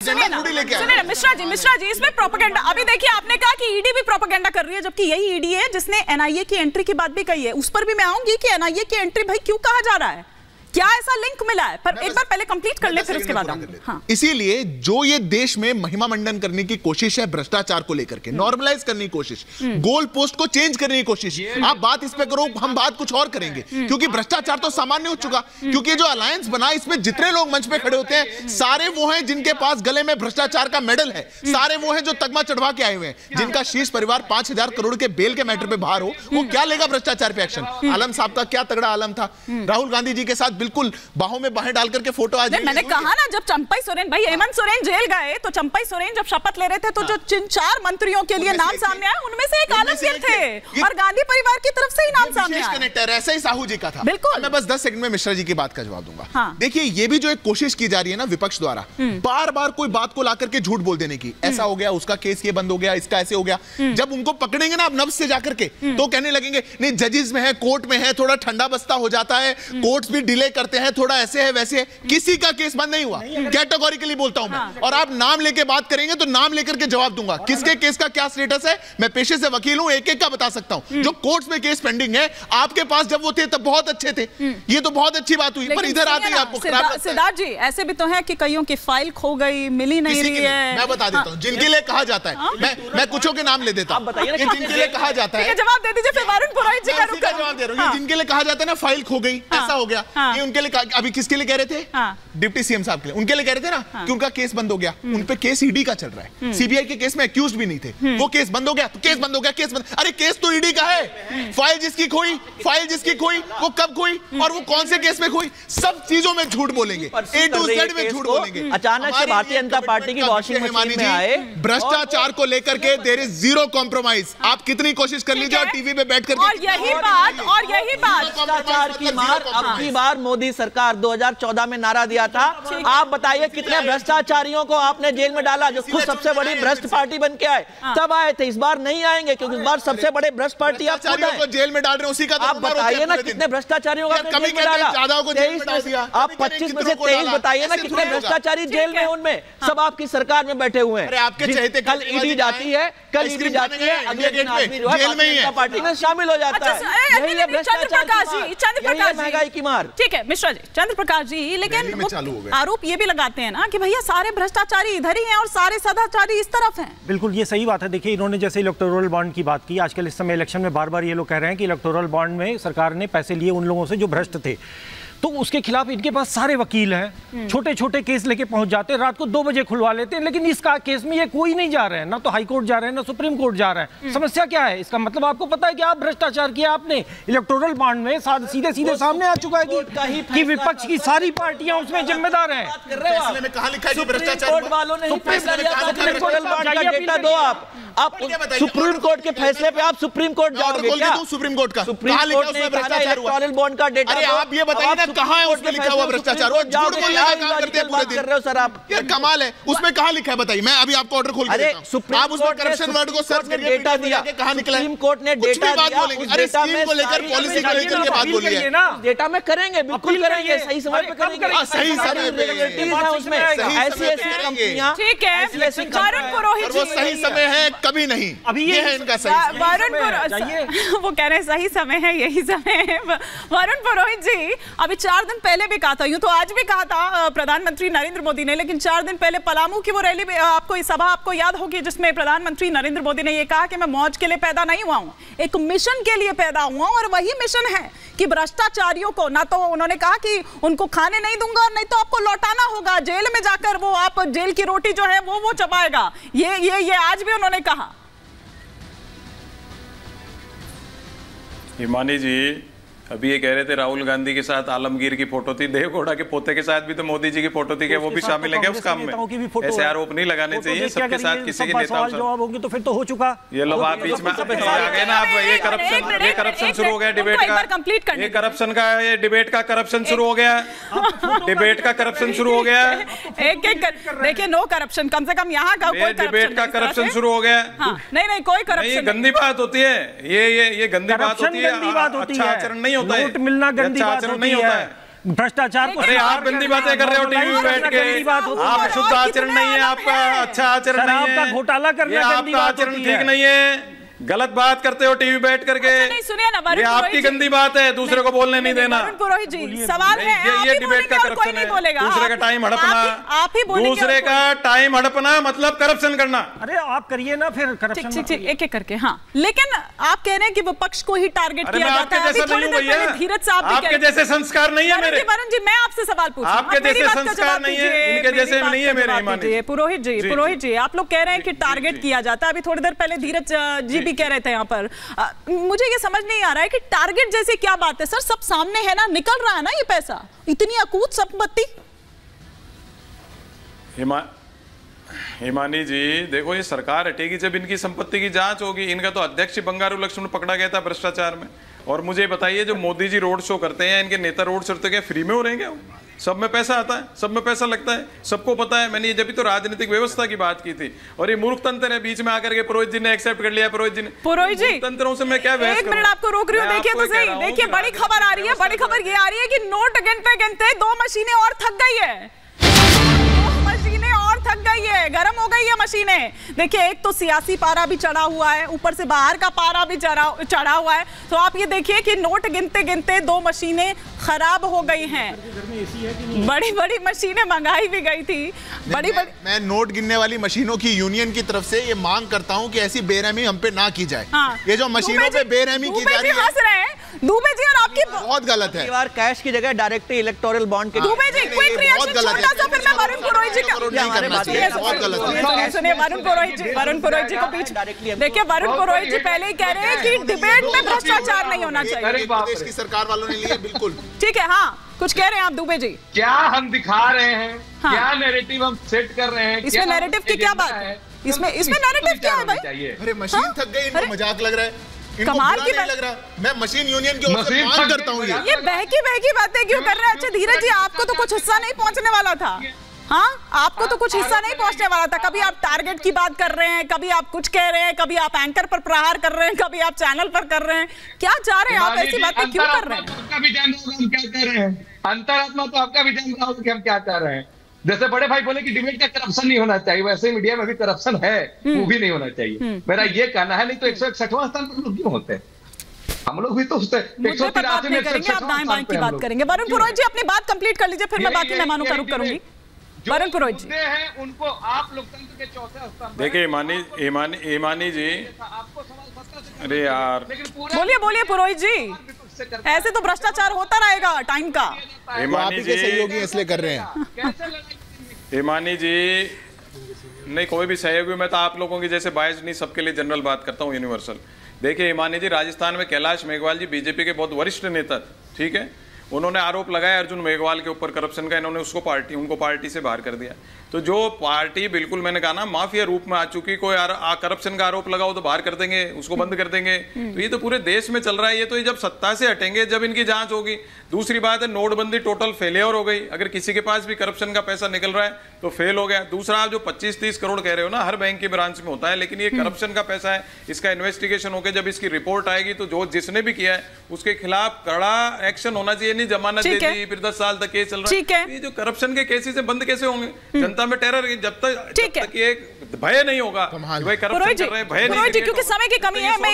मिश्रा जी इसमें प्रोपेगेंडा, अभी देखिए आपने कहा कि ईडी भी प्रोपेगेंडा कर रही है, जबकि यही ईडी है जिसने एनआईए की एंट्री की बात भी कही है। उस पर भी मैं आऊंगी कि एनआईए की एंट्री भाई क्यों कहा जा रहा है, क्या ऐसा लिंक मिला है, पर एक बार पहले कंप्लीट कर ले फिर उसके बाद। हाँ। इसीलिए जो ये देश में महिमा मंडन करने की कोशिश है भ्रष्टाचार को लेकर के, नॉर्मलाइज करने की कोशिश, गोल पोस्ट को चेंज करने की कोशिश, आप बात इस पे करो, हम बात कुछ और करेंगे, क्योंकि भ्रष्टाचार तो सामान्य हो चुका। क्योंकि जो अलायंस बना इसमें जितने लोग मंच पे खड़े होते हैं सारे वो हैं जिनके पास गले में भ्रष्टाचार का मेडल है, सारे वो हैं जो तगमा चढ़वा के आए हुए हैं, जिनका शीर्ष परिवार 5,000 करोड़ के बेल के मैटर पे बाहर हो, वो क्या लेगा भ्रष्टाचार पे एक्शन। आलम साहब का क्या तगड़ा आलम था, राहुल गांधी जी के साथ बिल्कुल बाहों में बाहें डाल करके फोटो आज मैंने कहा ना, जब चंपई सोरेन भाई हेमंत सोरेन जेल गए तो चंपई सोरेन जब शपथ ले रहे थे तो जो 4 मंत्रियों के लिए नाम सामने आए उनमें से एक आलमगीर थे और गांधी परिवार की तरफ से ही नाम सामने आया। कनेक्टर ऐसा ही साहू जी का था। बिल्कुल। मैं बस 10 सेकंड में मिश्रा जी की बात का जवाब दूंगा। हाँ। देखिए ये भी जो एक कोशिश की जा रही है ना विपक्ष द्वारा, बार बार कोई बात को लाकर के झूठ बोल देने की, ऐसा हो गया, उसका केस ये बंद हो गया, इसका ऐसे हो गया। जब उनको पकड़ेंगे ना अब नब्ज से जाकर के तो कहने लगेंगे नहीं जजेस में है, कोर्ट में है, थोड़ा ठंडा बस्ता हो जाता है, कोर्ट्स भी डिले करते हैं, थोड़ा ऐसे है वैसे है। किसी का केस बंद नहीं हुआ, कैटेगोरिकली बोलता हूं मैं। और आप नाम लेके बात करेंगे तो नाम लेकर के जवाब दूंगा, किसके केस का क्या स्टेटस है। मैं पेशे से वकील हूं, एक एक का बता सकता हूं। जो कोर्ट्स में केस पेंडिंग है, आपके पास जब वो थे तब बहुत अच्छे थे, ये तो बहुत अच्छी बात हुई, पर इधर आते ही आपको खराब लगता है। सिद्धार्थ जी ऐसे भी तो है कि कईयों की फाइल खो गई, मिली नहीं रही है। मैं बता देता हूं जिनके लिए कहा जाता है, मैं कुछों के नाम ले देता हूं, जिनके लिए कहा जाता है। जवाब दे दीजिए फिर वरुण पुरोहित जी का जवाब दे रहा हूं। जिनके लिए कहा जाता है ना फाइल खो गई, ऐसा हो गया, ये उनके लिए अभी किसके लिए कह रहे थे, डिप्टी सीएम साहब के लिए, उनके लिए कह रहे थे ना कि उनका केस बंद हो गया, उन पे केस ईडी का चल रहा है, सीबीआई के केस में अक्यूज्ड भी नहीं थे, वो केस बंद हो गया तो केस बंद हो गया, केस बंद। अरे केस तो ईडी का है, फाइल जिसकी खोई वो कब खोई और वो कौन से केस में खोई, सब चीजों में झूठ बोलेंगे, A to Z में झूठ बोलेंगे। अचानक से भारतीय जनता पार्टी की वॉशिंग मशीन में आए, भ्रष्टाचार को लेकर के देयर इज जीरो कॉम्प्रोमाइज। आप कितनी कोशिश कर लीजिए और टीवी पे बैठ कर, और यही बात भ्रष्टाचार की मार अब की बार मोदी सरकार 2014 में नारा दिया था। आप बताइए कितने भ्रष्टाचारियों को आपने जेल में डाला जो खुद सबसे बड़ी भ्रष्ट पार्टी बन के आए, तब आए थे। इस बार नहीं आएंगे क्योंकि इस बार सबसे बड़े भ्रष्ट पार्टी आप खुद हैं। जेल में डाल रहे हैं, उसी का आप बताइए ना कितने भ्रष्टाचारियों का जेल में डाला। आप 25 में से 23 बताइए ना कितने भ्रष्टाचारी जेल में, उनमें सब आपकी सरकार में बैठे हुए हैं। आपके चहेते कल ईडी जाती है, कल ईडी जाती है, अगले दिन आदमी जो है पार्टी में शामिल हो जाता है। यही है भ्रष्टाचार, महंगाई की मार। ठीक है मिश्रा जी, चंद्र प्रकाश जी, लेकिन आरोप ये भी लगाते हैं ना कि भैया सारे भ्रष्टाचारी इधर ही हैं और सारे सदाचारी इस तरफ हैं। बिल्कुल ये सही बात है। देखिए इन्होंने जैसे इलेक्टोरल बॉन्ड की बात की, आजकल इस समय इलेक्शन में बार बार ये लोग कह रहे हैं कि इलेक्टोरल बॉन्ड में सरकार ने पैसे लिए उन लोगों से जो भ्रष्ट थे, तो उसके खिलाफ इनके पास सारे वकील हैं, छोटे छोटे केस लेके पहुंच जाते हैं, रात को 2 बजे खुलवा लेते हैं। लेकिन इसका केस में ये कोई नहीं जा रहे हैं, ना तो हाई कोर्ट जा रहे हैं ना सुप्रीम कोर्ट जा रहे हैं। समस्या क्या है? इसका मतलब आपको पता है कि आप भ्रष्टाचार किया आपने। इलेक्टोरल बॉन्ड में सीधे सीधे सामने आ चुका है कि विपक्ष की सारी पार्टियां उसमें जिम्मेदार हैं। आप सुप्रीम कोर्ट के फैसले पे आप सुप्रीम कोर्ट जाओगे क्या? सुप्रीम कोर्ट का सुप्रीम कोर्ट ने इलेक्टोरल बॉन्ड का डेटा, आप ये बताइए ना कहां है उसमें लिखा हुआ भ्रष्टाचार? वो झूठ बोलने का काम करते हैं पूरे दिन। कर रहे हो सर आप, यार कमाल है। उसमें कहां लिखा है बताइए, मैं अभी आपको ऑर्डर खोल के देता हूं, आप उसमें करप्शन वर्ड को सर्च करके डेटा दिया, कहां निकला है? सुप्रीम कोर्ट ने डेटा दिया, अरे स्कीम को लेकर पॉलिसी को लेकर के बात बोली है ना, डेटा में करेंगे, बिल्कुल करेंगे, सही समय पे करेंगे, सही समय पे उसमें ऐसी कंपनियां। ठीक है वरुण पुरोहित जी, वो सही समय है कभी नहीं, अभी ये है इनका सही। वरुण पुरोहित वो कह रहे हैं सही समय है, यही समय है। वरुण पुरोहित जी, अभी 4 दिन पहले भी कहा था, यूं तो आज भी कहा था प्रधानमंत्री नरेंद्र मोदी ने, लेकिन 4 दिन पहले पलामू की वो रैली में आपको सभा आपको याद होगी जिसमें प्रधानमंत्री नरेंद्र मोदी ने ये कहा कि मैं मौज के लिए पैदा नहीं हुआ हूं, एक मिशन के लिए पैदा हुआ और वही मिशन है कि भ्रष्टाचारियों को ना तो उन्होंने कहा कि उनको खाने नहीं दूंगा और नहीं तो आपको लौटाना होगा, जेल में जाकर वो आप जेल की रोटी जो है वो चबाएगा। ये आज भी उन्होंने कहा। हिमानी जी अभी ये कह रहे थे राहुल गांधी के साथ आलमगीर की फोटो थी, देवगौड़ा के पोते के साथ भी तो मोदी जी की फोटो थी, क्या वो भी शामिल है क्या उस काम में? ऐसे आरोप नहीं लगाने चाहिए सबके साथ, किसी के नेताओं से जवाब होंगे तो फिर तो हो चुका। ये लोग आप बीच में आ गए ना, आप ये करप्शन शुरू हो गया डिबेट का, ये करप्शन का, ये डिबेट का करप्शन शुरू हो गया, डिबेट का करप्शन शुरू हो गया। एक देखिए नो करप्शन, कम से कम यहाँ का कोई डिबेट का करप्शन शुरू हो गया। नहीं कोई करप्शन, गंदी बात होती है, ये गंदी बात होती है, अच्छा आचरण नहीं होता है, नोट मिलना गंदी बात नहीं होता है। भ्रष्टाचार को। अरे आप गंदी बातें कर रहे हो टीवी में बैठ के, आप शुद्ध आचरण नहीं है आपका, अच्छा आचरण नहीं है, आपका घोटाला करना गंदी आपका बात आचरण ठीक नहीं है, गलत बात करते हो टीवी बैठ करके। नहीं सुनिए ना, ये आपकी गंदी बात है, दूसरे को बोलने नहीं देना। पुरोहित जी सवाल है, ये डिबेट का करप्शन है, दूसरे का टाइम हड़पना, आप ही बोलेंगे, दूसरे का टाइम हड़पना मतलब करप्शन करना। अरे आप करिए ना फिर करप्शन, ठीक एक एक करके। हाँ लेकिन आप कह रहे हैं कि विपक्ष को ही टारगेट किया जाता है। धीरज साहब आपके जैसे संस्कार नहीं है मेरे। वरुण जी मैं आपसे सवाल पूछ रहा हूं, आपके जैसे संस्कार नहीं है, इनके जैसे नहीं है मेरे ईमान। पुरोहित जी आप लोग कह रहे हैं कि टारगेट किया जाता है। अभी थोड़ी देर पहले धीरज जी भी कह रहे थे यहाँ पर। मुझे ये समझ नहीं आ रहा है कि टारगेट जैसे क्या बात है। सर सब सामने है ना, निकल रहा है ना ये पैसा, इतनी अकूत संपत्ति। हिमानी जी देखो, ये सरकार हटेगी जब इनकी संपत्ति की जांच होगी। इनका तो अध्यक्ष बंगारू लक्ष्मण पकड़ा गया था भ्रष्टाचार में। और मुझे बताइए, जो मोदी जी रोड शो करते हैं, इनके नेता रोड शो करते हैं, फ्री में हो रहे हैं क्या? सब में पैसा आता है, सब में पैसा लगता है, सबको पता है। मैंने जब भी तो राजनीतिक व्यवस्था की बात की थी, और ये मूर्ख तंत्र है बीच में आकर के पुरोहित जी ने एक्सेप्ट कर लिया। पुरोहित जी तंत्रों से मैं क्या बहस करूं? एक मिनट आपको रोक रही हूँ, देखिए तो सही। देखिए बड़ी खबर आ रही है, बड़ी खबर ये आ रही है कि नोट गिनते गिनते 2 मशीनें और थक गई है। मशीनें और थक गई है, गर्म हो गई है मशीनें। देखिए एक तो सियासी पारा भी चढ़ा हुआ है, ऊपर से बाहर का पारा भी चढ़ा हुआ है। तो आप ये देखिए कि नोट गिनते गिनते 2 मशीनें खराब हो गई हैं। बड़ी बड़ी मशीनें मंगाई भी गई थी, बड़ी बड़ी। मैं नोट गिनने वाली मशीनों की यूनियन की तरफ से ये मांग करता हूं कि ऐसी बेरहमी हम पे ना की जाए। हाँ। ये जो मशीनों पे बेरहमी की जा रही है, हंस रहे हैं दुबे जी, और आपकी बहुत गलत है। कैश की जगह डायरेक्टली इलेक्टोरल बॉन्ड के। दुबे जी क्विक रिएक्शन छोटा सा, फिर मैं वरुण पुरोहित जी बहुत गलत है। सुनिए वरुण पुरोहित जी को बीच देखिए। वरुण पुरोहित जी पहले ही कह रहे हैं कि डिबेट में भ्रष्टाचार नहीं होना चाहिए। प्रदेश की सरकार वालों ने लिए, बिल्कुल ठीक है। हाँ कुछ कह रहे हैं आप दुबे जी? क्या हम दिखा रहे हैं, क्या नैरेटिव हम सेट कर रहे हैं? इसमें नैरेटिव की क्या बात है? इसमें नैरेटिव क्या है भाई? अरे मशीन थक गई, इनको मजाक लग रहा है, कमाल की नहीं लग रहा। मैं मशीन यूनियन की ओर से मांग करता हूँ। ये बहकी बातें क्यों कर रहे हैं? अच्छा धीरज जी आपको तो कुछ हिस्सा नहीं पहुंचने वाला था। हाँ आपको तो कुछ हिस्सा नहीं पहुंचने वाला था। कभी आप टारगेट की बात कर रहे हैं, कभी आप कुछ कह रहे हैं, कभी आप एंकर पर प्रहार कर रहे हैं, कभी आप चैनल पर कर रहे हैं। क्या चाह रहे हैं आप? ऐसी बातें क्यों कर रहे हैं? आपका भी जान रहा होगा हम क्या कर रहे हैं, अंतरात्मा तो आपका भी जान रहा होगा कि हम क्या चाह रहे हैं। जैसे बड़े भाई बोले कि डिबेट का करप्शन नहीं होना चाहिए, वैसे मीडिया में भी करप्शन है, वो भी नहीं होना चाहिए। मेरा ये कहना है। नहीं तो 161वां स्थान पर लोग क्यों होते हैं? हम लोग भी तो 183 में करेंगे। आप दाएं बाएं की बात करेंगे। वरुण पुरोहित जी अपनी बात कंप्लीट कर लीजिए, फिर मैं बाकी मेहमानों का रुख करूंगी। वरुण पुरोहित जी हैं उनको आप लोकतंत्र के चौथे स्तंभ। देखिए ईमानी जी, आपको सवाल सत्ता से, अरे यार बोलिए पुरोहित जी, ऐसे तो भ्रष्टाचार होता रहेगा टाइम का। ईमानी जी सहयोगी इसलिए कर रहे हैं। ईमानी जी नहीं, कोई भी सहयोगी, मैं तो आप लोगों की जैसे बायस नहीं, सबके लिए जनरल बात करता हूँ, यूनिवर्सल। देखिए ईमानी जी, राजस्थान में कैलाश मेघवाल जी बीजेपी के बहुत वरिष्ठ नेता, ठीक है, उन्होंने आरोप लगाया अर्जुन मेघवाल के ऊपर करप्शन का। इन्होंने उनको पार्टी से बाहर कर दिया। तो जो पार्टी बिल्कुल मैंने कहा ना माफिया रूप में आ चुकी, कोई करप्शन का आरोप लगाओ तो बाहर कर देंगे, उसको बंद कर देंगे। तो ये तो पूरे देश में चल रहा है। ये तो जब सत्ता से हटेंगे जब इनकी जांच होगी। दूसरी बात है, नोटबंदी टोटल फेलियर हो गई। अगर किसी के पास भी करप्शन का पैसा निकल रहा है तो फेल हो गया। दूसरा, आप जो 25-30 करोड़ कह रहे हो ना, हर बैंक की ब्रांच में होता है, लेकिन ये करप्शन का पैसा है। इसका इन्वेस्टिगेशन होकर जब इसकी रिपोर्ट आएगी तो जो जिसने भी किया है उसके खिलाफ कड़ा एक्शन होना चाहिए। नहीं जमानत दे दी, फिर 10 साल तक केस चल रहा है। ये जो करप्शन के केसेस बंद कैसे होंगे? जनता में टेरर, जब तक ये भय नहीं होगा, भाई करप्शन कर रहे हैं, भय नहीं, क्योंकि समय की कमी है। मैं